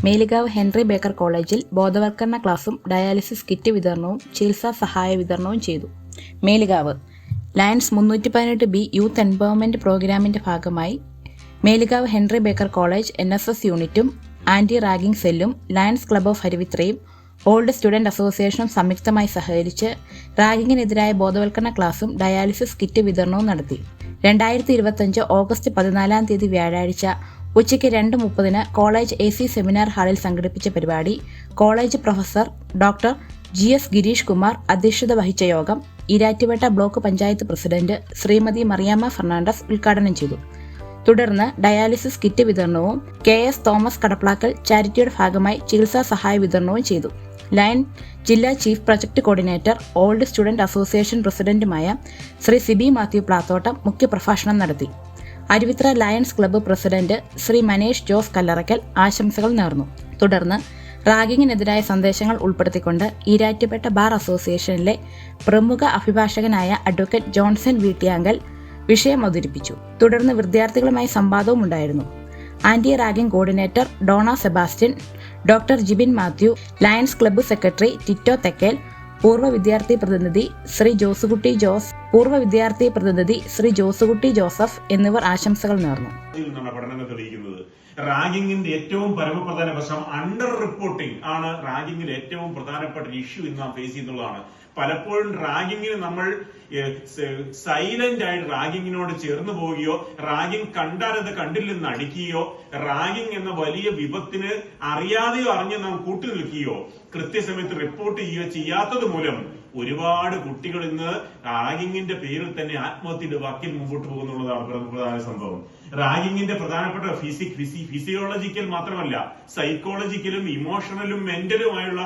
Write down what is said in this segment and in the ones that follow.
Melukavu Henry Baker കോളേജിൽ ബോധവൽക്കരണ ക്ലാസും ഡയാലിസിസ് കിറ്റ് വിതരണവും ചികിത്സാ സഹായ വിതരണവും ചെയ്തു. Melukavu lions 318B youth empowerment പ്രോഗ്രാമിന്റെ ഭാഗമായി Melukavu Henry Baker college NSS യൂണിറ്റും ആന്റി റാഗിംഗ് സെല്ലും ലയൺസ് ക്ലബ് ഓഫ് ഹരിവിത്രയും ഓൾഡ് സ്റ്റുഡന്റ് അസോസിയേഷനും സംയുക്തമായി സഹകരിച്ച് റാഗിങ്ങിനെതിരായ ബോധവൽക്കരണ ക്ലാസും ഡയാലിസിസ് കിറ്റ് വിതരണവും നടത്തി. 2025 ഓഗസ്റ്റ് 14 വ്യാഴാഴ്ച ഉച്ചയ്ക്ക് 2:30 കോളേജ് AC സെമിനാർ ഹാളിൽ സംഘടിപ്പിച്ച പരിപാടി college professor doctor GS Gireesh Kumar അധ്യക്ഷത വഹിച്ച യോഗം ഈരാറ്റുപേട്ട ബ്ലോക്ക് പഞ്ചായത്ത് പ്രസിഡന്റ് ശ്രീമതി മറിയാമ്മ ഫെർണാണ്ടസ് ഉദ്ഘാടനം ചെയ്തു. തുടർന്ന് ഡയാലിസിസ് കിറ്റ് വിതരണവും KS തോമസ് കടപ്ലാക്കൽ ചാരിറ്റിയുടെ ഭാഗമായി ചികിത്സാ സഹായ വിതരണവും ചെയ്തു. ലയൺ ജില്ലാ chief project coordinator old student association പ്രസിഡന്റുമായ ശ്രീ സിബി മാത്യു പ്ലാത്തോട്ടം മുഖ്യപ്രഭാഷണം നടത്തി. Aruvithura lions club president Shri Manesh Jose Kallarackal ആശംസകൾ നേർന്നു. തുടർന്ന് റാഗിങ്ങിനെതിരായ സന്ദേശങ്ങൾ ഉൾപ്പെടുത്തിക്കൊണ്ട് ഈരാറ്റുപേട്ട ബാർ അസോസിയേഷനിലെ പ്രമുഖ അഭിഭാഷകനായ അഡ്വക്കേറ്റ് ജോൺസൺ വീട്ടിയാങ്കൽ വിഷയം അവതരിപ്പിച്ചു. തുടർന്ന് വിദ്യാർത്ഥികളുമായി സംവാദവും ഉണ്ടായിരുന്നു. Anti ragging coordinator Dona Sebastian, doctor Jibin Mathew, lions club secretary Tito Thekkel, പൂർവ്വ വിദ്യാർത്ഥി പ്രതിനിധി ശ്രീ ജോസുകുട്ടി ജോസഫ് എന്നിവർ ആശംസകൾ നേർന്നു. പഠനങ്ങൾ തെളിയിക്കുന്നത് റാഗിങ്ങിന്റെ ഏറ്റവും പരമപ്രധാന പ്രശ്നം അണ്ടർ റിപ്പോർട്ടിംഗ് ആണ്. റാഗിങ്ങിൽ ഏറ്റവും പ്രധാനപ്പെട്ട ഇഷ്യൂ ഇന്ന് നാം ഫേസ് ചെയ്യുന്നതാണ്. പലപ്പോഴും റാഗിങ്ങിന് നമ്മൾ സൈലന്റ് ആയിട്ട് റാഗിങ്ങിനോട് ചേർന്ന് പോവുകയോ റാഗിങ് കണ്ടാലത് കണ്ടില്ലെന്ന് അടിക്കുകയോ റാഗിങ് എന്ന വലിയ വിപത്തിന് അറിയാതെയോ അറിഞ്ഞ് നാം കൂട്ടുനിൽക്കുകയോ കൃത്യസമയത്ത് റിപ്പോർട്ട് ചെയ്യുകയോ ചെയ്യാത്തത് മൂലം ഒരുപാട് കുട്ടികൾ ഇന്ന് റാഗിങ്ങിന്റെ പേരിൽ തന്നെ ആത്മഹത്യയുടെ വക്കിൽ മുമ്പോട്ട് പോകുന്നുള്ളതാണ് പ്രധാന സംഭവം. റാഗിങ്ങിന്റെ പ്രധാനപ്പെട്ട ഫിസിയോളജിക്കൽ മാത്രമല്ല സൈക്കോളജിക്കലും ഇമോഷണലും മെന്റലുമായുള്ള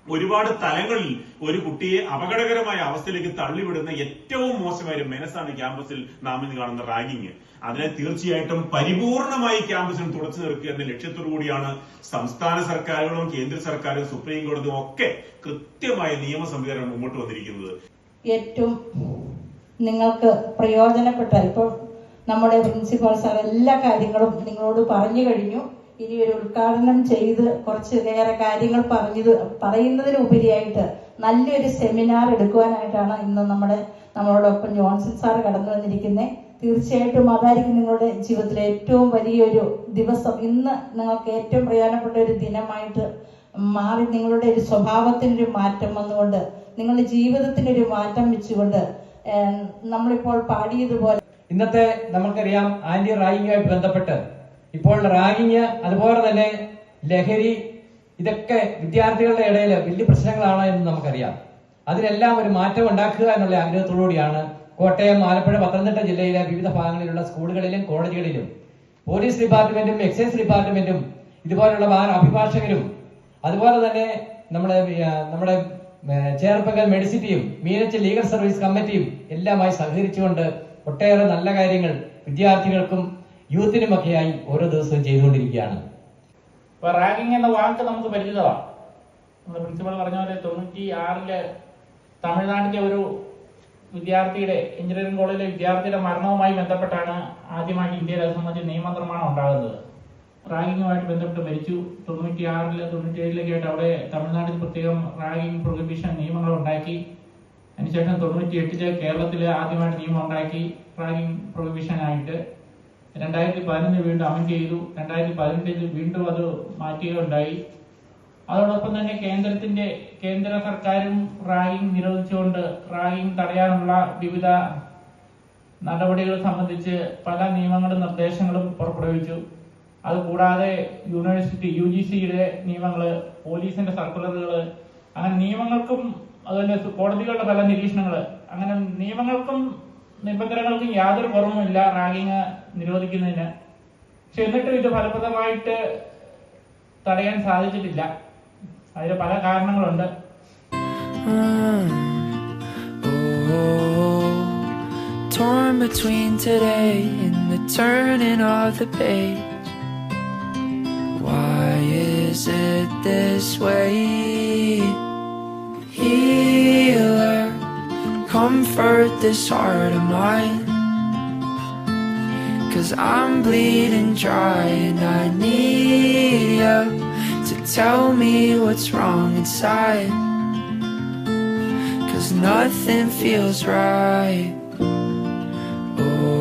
ഒരുപാട് തലങ്ങളിൽ ഒരു കുട്ടിയെ അപകടകരമായ അവസ്ഥയിലേക്ക് തള്ളിവിടുന്ന ഏറ്റവും മോശമായ ഒരു മെനസാണ് ക്യാമ്പസിൽ നാം ഇന്ന് കാണുന്ന റാഗിങ്. അതിനെ തീർച്ചയായിട്ടും പരിപൂർണമായി ക്യാമ്പസിൽ തുടച്ചു നിർത്തുക എന്ന ലക്ഷ്യത്തോടു കൂടിയാണ് സംസ്ഥാന സർക്കാരുകളും കേന്ദ്ര സർക്കാരും സുപ്രീം കോടതിയും ഒക്കെ കൃത്യമായ നിയമ സംവിധാനം മുമ്പോട്ട് വന്നിരിക്കുന്നത്. ഏറ്റവും നിങ്ങൾക്ക് പ്രയോജനപ്പെട്ട ഇപ്പോൾ നമ്മുടെ പ്രിൻസിപ്പൽ സാർ എല്ലാ കാര്യങ്ങളും നിങ്ങളോട് പറഞ്ഞു കഴിഞ്ഞു. ഇനി ഒരു ഉദ്ഘാടനം ചെയ്ത് കുറച്ചേറെ കാര്യങ്ങൾ പറയുന്നതിനുപരിയായിട്ട് നല്ലൊരു സെമിനാർ എടുക്കുവാനായിട്ടാണ് ഇന്ന് നമ്മളോടൊപ്പം ജോൺസൺ സാർ കടന്നു വന്നിരിക്കുന്നത്. തീർച്ചയായിട്ടും അതായിരിക്കും നിങ്ങളുടെ ജീവിതത്തിലെ ഏറ്റവും വലിയൊരു ദിവസം. ഇന്ന് നിങ്ങൾക്ക് ഏറ്റവും പ്രധാനപ്പെട്ട ഒരു ദിനമായിട്ട് മാറി നിങ്ങളുടെ ഒരു സ്വഭാവത്തിനൊരു മാറ്റം വന്നുകൊണ്ട് നിങ്ങളുടെ ജീവിതത്തിനൊരു മാറ്റം വെച്ചുകൊണ്ട് നമ്മളിപ്പോൾ പാടിയതുപോലെ ഇന്നത്തെ നമുക്കറിയാം ആന്റി റാഗിങ്ങുമായിട്ട് ബന്ധപ്പെട്ട് ഇപ്പോൾ റാഗിങ് അതുപോലെ തന്നെ ലഹരി ഇതൊക്കെ വിദ്യാർത്ഥികളുടെ ഇടയിൽ വലിയ പ്രശ്നങ്ങളാണ് എന്ന് നമുക്കറിയാം. അതിനെല്ലാം ഒരു മാറ്റം ഉണ്ടാക്കുക എന്നുള്ള ആഗ്രഹത്തോടുകൂടിയാണ് കോട്ടയം, ആലപ്പുഴ, പത്തനംതിട്ട ജില്ലയിലെ വിവിധ ഭാഗങ്ങളിലുള്ള സ്കൂളുകളിലും കോളേജുകളിലും പോലീസ് ഡിപ്പാർട്ട്മെന്റും എക്സൈസ് ഡിപ്പാർട്ട്മെന്റും ഇതുപോലുള്ള അഭിഭാഷകരും അതുപോലെ തന്നെ നമ്മുടെ ചേർപ്പകൽ മെഡിസിറ്റിയും മീനച്ച് ലീഗൽ സർവീസ് കമ്മിറ്റിയും എല്ലാമായി സഹകരിച്ചുകൊണ്ട് ഒട്ടേറെ നല്ല കാര്യങ്ങൾ വിദ്യാർത്ഥികൾക്കും യൂത്തിനുമൊക്കെയായി ഓരോ ദിവസവും ചെയ്തുകൊണ്ടിരിക്കുകയാണ്. ഇപ്പൊ റാഗിംഗ് എന്ന വാക്ക് നമുക്ക് പരിചിതമാണ്. നമ്മുടെ പ്രിൻസിപ്പൾ പറഞ്ഞ പോലെ 96 തമിഴ്നാട്ടിലെ ഒരു വിദ്യാർത്ഥിയുടെ എഞ്ചിനീയറിംഗ് കോളേജിലെ വിദ്യാർത്ഥിയുടെ മരണവുമായി ബന്ധപ്പെട്ടാണ് ആദ്യമായിട്ട് ഇന്ത്യയിൽ അത് സംബന്ധിച്ച് നിയമനിർമ്മാണം ഉണ്ടാകുന്നത്. റാഗിങ്ങുമായിട്ട് ബന്ധപ്പെട്ട് മരിച്ചു. 96 97 ആയിട്ട് അവിടെ തമിഴ്നാട്ടിൽ പ്രത്യേകം റാഗിംഗ് പ്രൊഹിബിഷൻ നിയമങ്ങൾ ഉണ്ടാക്കി. അതിനുശേഷം 98 കേരളത്തിൽ ആദ്യമായിട്ട് നിയമം ഉണ്ടാക്കി റാഗിംഗ് പ്രൊഹിബിഷനായിട്ട്. 2011 വീണ്ടും അമെൻഡ് ചെയ്തു. 2018 വീണ്ടും അത് മാറ്റുകയുണ്ടായി. അതോടൊപ്പം തന്നെ കേന്ദ്ര സർക്കാരും റാഗിംഗ് നിരോധിച്ചുകൊണ്ട് റാഗിംഗ് തടയാനുള്ള വിവിധ നടപടികൾ സംബന്ധിച്ച് പല നിയമങ്ങളും നിർദ്ദേശങ്ങളും പുറപ്പെടുവിച്ചു. അതുകൂടാതെ യൂണിവേഴ്സിറ്റി UGCയുടെ നിയമങ്ങള്, പോലീസിന്റെ സർക്കുലറുകൾ, അങ്ങനെ നിയമങ്ങൾക്കും അതുപോലെ കോടതികളുടെ പല നിരീക്ഷണങ്ങള്, അങ്ങനെ നിയമങ്ങൾക്കും നിബന്ധനകൾക്കും യാതൊരു കുറവുമില്ല റാഗിങ് നിരോധിക്കുന്നതിന്. പക്ഷെ എന്നിട്ടും ഇത് ഫലപ്രദമായിട്ട് തടയാൻ സാധിച്ചിട്ടില്ല. അതിന് പല കാരണങ്ങളുണ്ട്. Torn between today and the turning of the page. Why is it this way? Healer, comfort this heart of mine, 'cause I'm bleeding dry and I need you tell me what's wrong inside, 'cause nothing feels right. Oh.